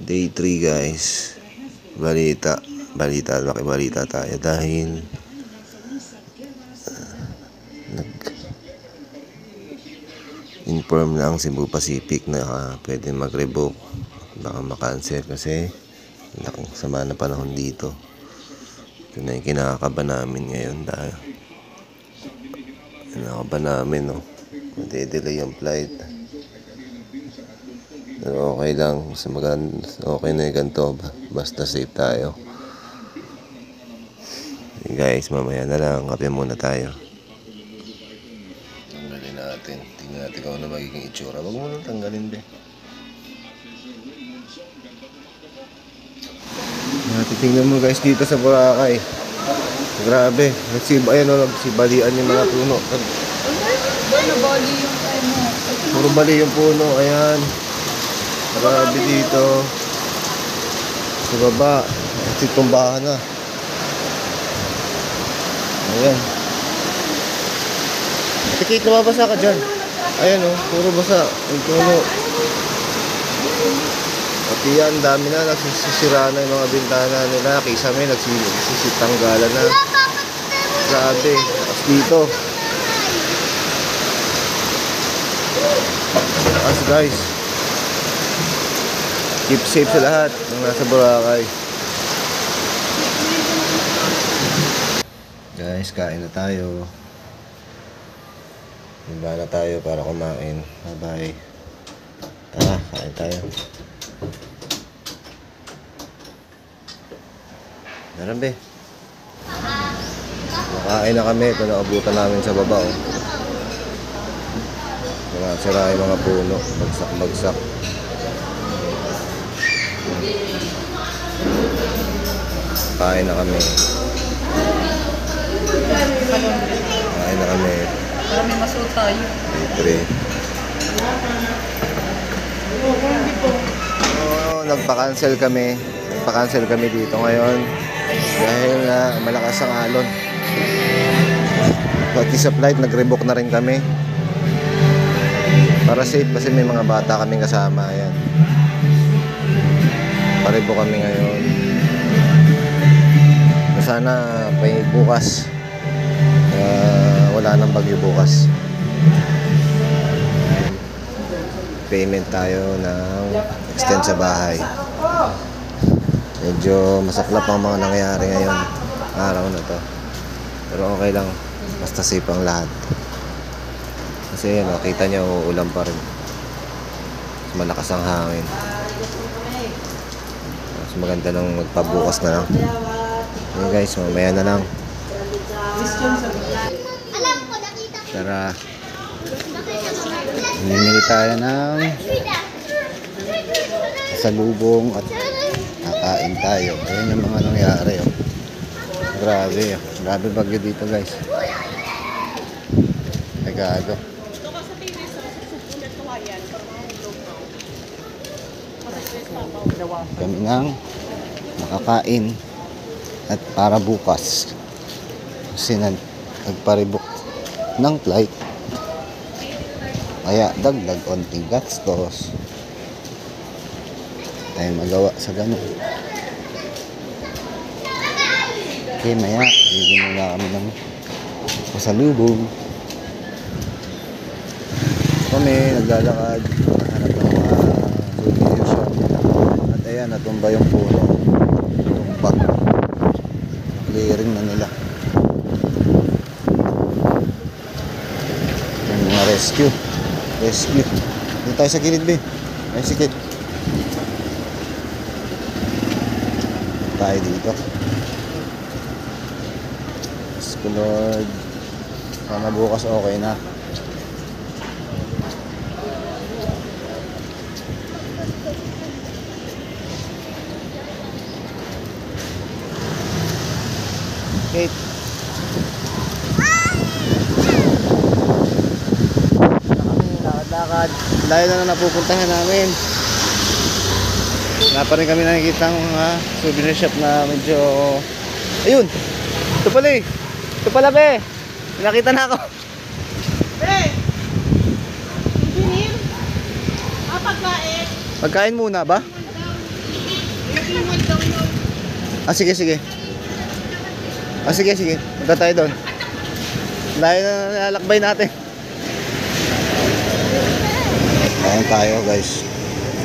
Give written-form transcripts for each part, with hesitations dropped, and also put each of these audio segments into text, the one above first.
Day 3 guys. Makibalita tayo dahil nag-inform na ang Cebu Pacific na pwede mag-revoke, baka makancel kasi laking sama na panahon dito. Ito na yung kinakaba namin ngayon dahil kinakaba namin, no? Made-delay yung flight. Pero okay lang, okay na yung ganito, basta safe tayo. Okay guys, mamaya na lang, kape muna tayo. Tanggalin natin, tingnan natin kung ano magiging itsura. Wag mo nang tanggalin, be. Titingnan mo guys dito sa Boracay. Grabe, nagsibalian yung mga puno. Puro bali yung puno, ayan. Grabe dito. Sa baba, kasi tumbahan na. Ayan. Tikit, nababasa ka dyan. Ayan o, puro basa. Yung puno. At yan, dami na. Nagsisira na yung mga bintana nila. Kisame, nagsisitanggalan na. Grabe. Tapos dito. As guys. Keep safe sa lahat ng nasa Boracay. Guys, kain na tayo. Himba na tayo para kumain. Bye bye. Tara, kain tayo. Narambe. Nakain na kami. Ito naabutan namin sa baba. Oh. Sira yung mga puno. Bagsak. Kain na kami. Para may masuot tayo. Day 3. Nagpa-cancel kami dito ngayon dahil malakas ang alon. Pati sa flight nag-rebook na rin kami para safe kasi may mga bata kaming kasama. Ayan, pa-rebook kami ngayon. Sana may bukas wala nang bagyo bukas. Payment tayo ng extend sa bahay. Medyo masaklap ang mga nangyayari ngayon araw na to, pero okay lang, basta safe ang lahat. Kasi makita nyo uulan pa rin, mas malakas ang hangin. Mas maganda nang magpabukas na lang. Okay guys, mamaya na lang. Tara, namimili tayo ng salubong at kakain tayo. Ayan yung mga nangyari. Oh. Grabe bagyo dito guys. Ay gago. Kami nang makakain at para bukas kasi nagparebook ng flight, kaya dagdag onting gastos tayo magawa sa ganun. Okay, maya bibili na kami ng pasalubong. Kami naglalakad hanap ng mga souvenir shop at ayan, natumba yung puno. Clearing na nila yung mga rescue. Dito tayo sa gilid, be. Ay, sikit tayo dito. Lord, sana bukas okay na. Kate, lakad. Dahil na napupuntahan namin. Wala pa rin kami nakikita ng mga souvenir shop na medyo... Ayun! Ito pala eh! Ito pala, be! Nakita na ako! Be! Souvenir? Pagkain? Pagkain muna ba? Ah, sige, sige. Ah, sige, sige. Punta tayo doon. Dahil na nalalakbay natin. Ayan tayo, guys.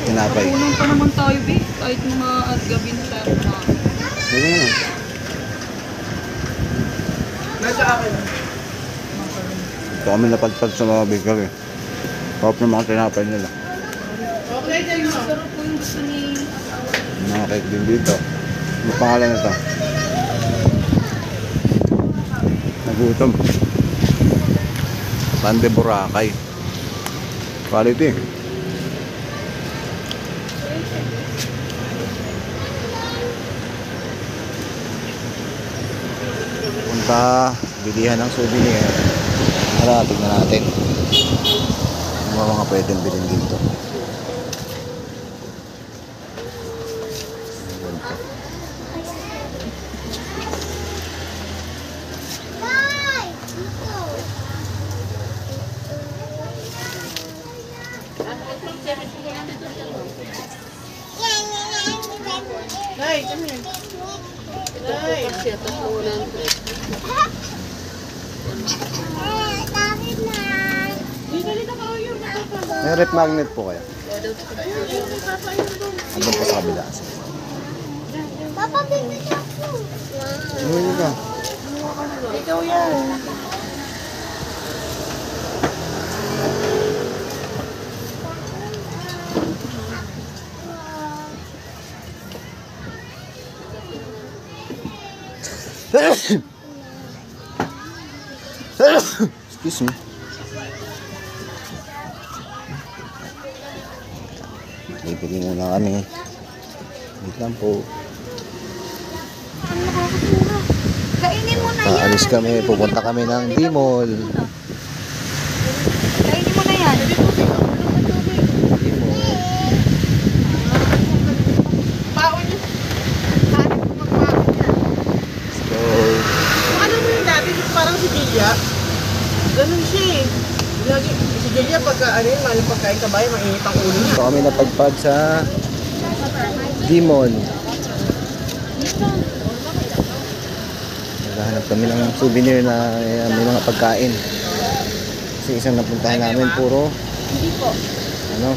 Tinapay. Unang pa naman tayo, be. Kahit mga at gabi na tayo na. Sige naman. Nasa akin. Ito kami napadpad sa mga bakery. Top ng mga tinapay nila. Okay, tayo mo. Sarap po yung gusto ni... Mga cake din dito. Ano pangalan nito? Nagutom. Pan de Boracay. Quality. Punta, bilihan ng souvenir. Tara, tignan natin. Ano mga pwedeng bilhin dito. Nay, come here. Nay. May rep magnet po kaya? Andun po sa kabila. Papa, bigyan ako. Ano ka? Ikaw yan. Excuse me. Bibili muna kami. Wait lang po. Ano nakakatura? Kainin mo na yan. Aalis kami. Pupunta kami ng D-Mall. Kainin mo na yan. Baon niya. Hanap ko magbaon niya. So, Ano mo yung dati, parang si Delia? Ganun siya eh. Lagi, si Delia pagka ano yun, malang pagkain sa bahay, mainit ang ulo niya. ito kami napagpad sa D-Mall. Naghahanap kami ng souvenir na may mga pagkain. Kasi isang napuntahan namin puro ano,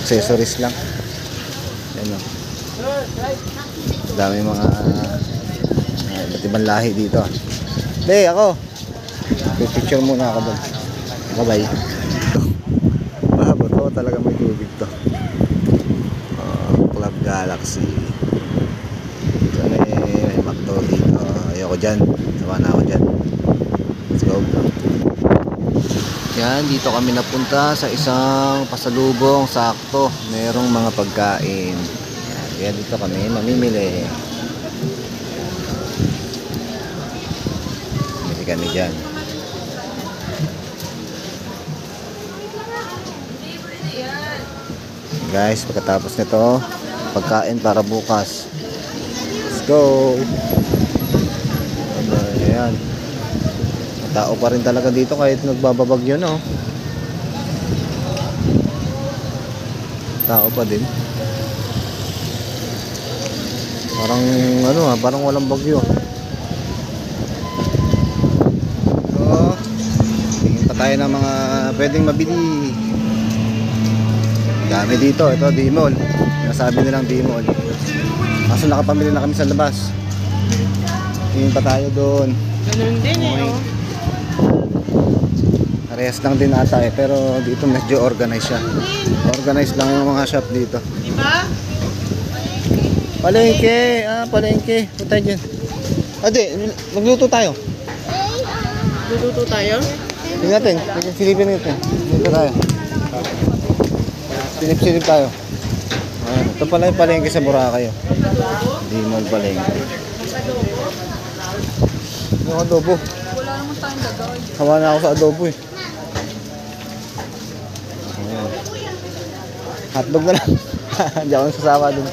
accessories lang. Ano, dami mga iba't ibang lahi dito. Be, ako. Picture muna ako doon. Bye-bye. Mahaba to, talaga may tubig to. Club Galaxy. Ito may McDo dito. Ayoko dyan. Sawa na ako dyan. Let's go. Yan, dito kami napunta sa isang pasalubong. Sakto. Merong mga pagkain. Yan, kaya dito kami mamimili. Mamili kami dyan. Guys, pagkatapos nito, pagkain para bukas. Let's go. Ayan. Tao pa rin talaga dito kahit nagbababagyo, no? Tao pa din. Parang ano parang walang bagyo. So, tingin pa tayo ng mga pwedeng mabili. Dami dito, ito D-Mall. Nasabi nilang D-Mall. Kaso nakapamili na kami sa labas. Tingin pa tayo doon. Ganun din eh, oh. Parehas lang din ata eh, pero dito medyo organized siya. Organized lang yung mga shop dito. Diba? Palengke, palengke. Punta tayo dyan. Ade, magluto tayo. Lututo tayo? Tingnan natin, silipin natin. Dito tayo. Silip-silip tayo. Ayan, ito pala yung palengke sa Boracay. D-Mall palengke. Yung adobo. Wala naman tayong gagawin. Hawa na ako sa adobo eh. Ayan. Hotdog na lang. Hindi ako sasama dun.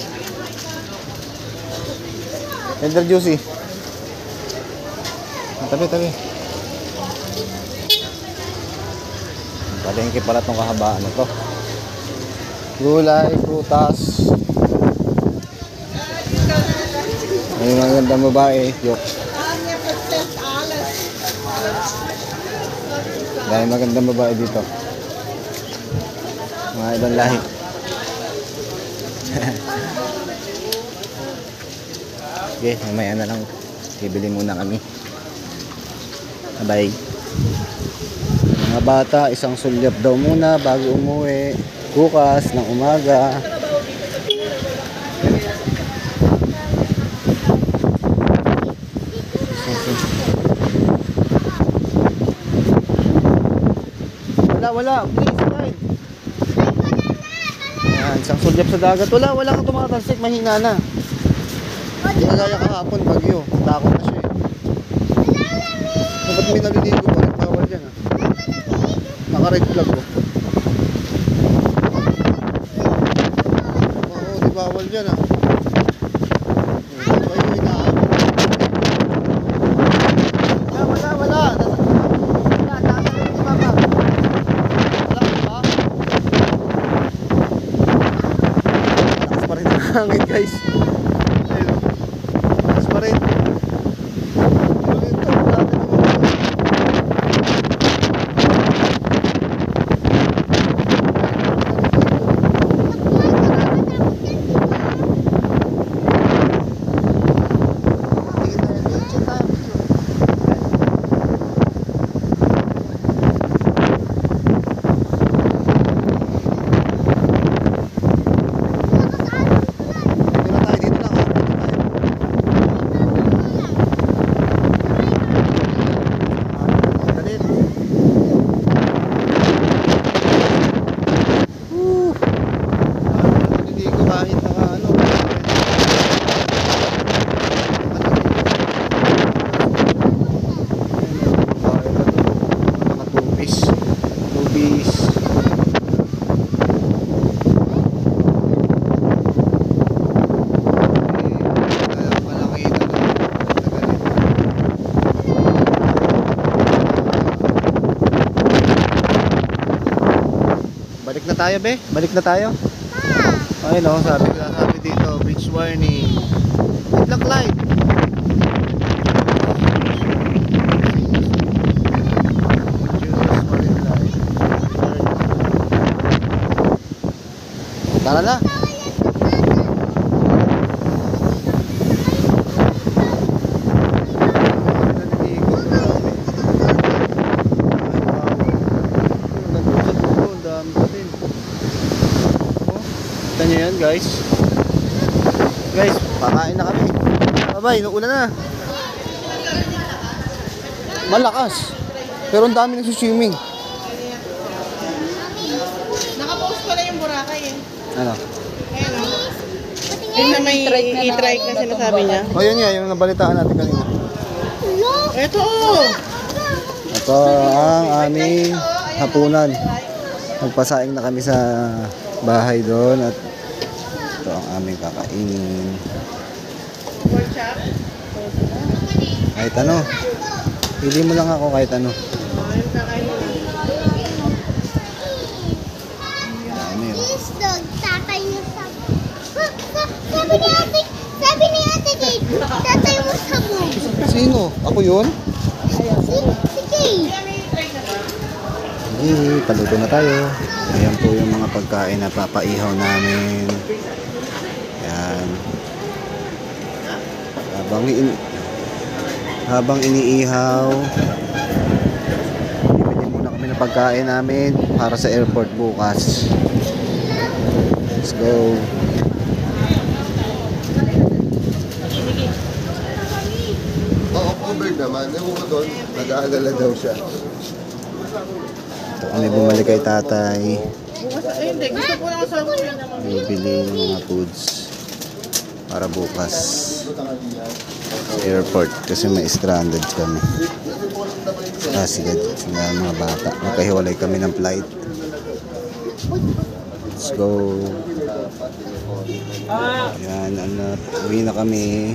Tender juicy. Tabi. Palengke pala itong kahabaan na to. Gulay, prutas. magandang babae. Yok. Dahil magandang babae dito. Mga ibang lahi. Okay, mamaya na lang. Bibili muna kami. Bye. Mga bata, isang sulyap daw muna bago umuwi. Bukas ng umaga. Wala. Please, slide. Ayan, isang sulyap sa dagat. Wala kang tumatalsik. Mahina na. Hindi na gaya kahapon, bagyo. Takot na siya eh. Dapat may naliligo pa rin. Bawal dyan ah. Naka-red flag ko. Oo, di bawal dyan ah. Kayo inaabot. Wala. Tatanggapin si Mama. Lakas pa rin ang hangin guys. Lakas pa rin. Balik na tayo, be. Balik na tayo. Ayun o, sabi dito, beach warning. Black light. Tara na. Kita nyo yan guys. Guys, pakain na kami. Bye-bye, inuulan na. Malakas. Pero ang dami nagsuswimming. Nakapost pala yung Boracay eh. Ano? Ayan o. Yung na may e-trike na sinasabi niya. O yun nga, yung nabalitaan natin kanina. Ito! Ito ang aming hapunan. Nagpasaing na kami sa bahay doon at ito ang aming kakainin. Pork chop. Kahit ano. Pili mo lang ako kahit ano. Ayun kakainin. Ano yun? Please, dog. Tatay mo sa... Sabi ni ate Jade, tatay mo sa mo. Sino? Ako yun? Si Jade. Sige, paluto na tayo. Ayan po yung mga pagkain na papaihaw namin. Ayan. Habang iniihaw, bibili muna kami ng pagkain namin para sa airport bukas. Let's go. Oo, covered naman. Ewan ko doon, nag-aalala daw siya. Ito kami bumalik kay tatay. Bukas, ay hindi. Gusto ko lang sa Bibili ng mga foods para bukas sa airport kasi may stranded kami. Sila mga bata. Magkahiwalay kami ng flight. Let's go. Ayan, uwi na kami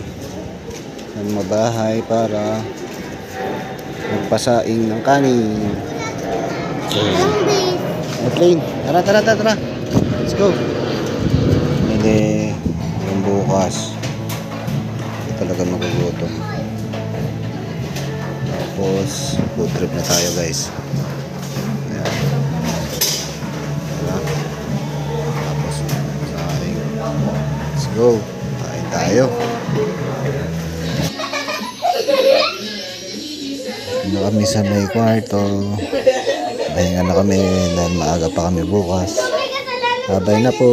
ng mabahay para magpasaing ng kanin. So, plane. Tara. Let's go. Hindi yung bukas. Hindi talaga magugulat. to. Tapos food trip na tayo guys. Ayan. Diba? Tapos saing. Let's go. Kain tayo. Ano kami sa may kwarto. Pahinga na kami dahil maaga pa kami bukas. Babay na po.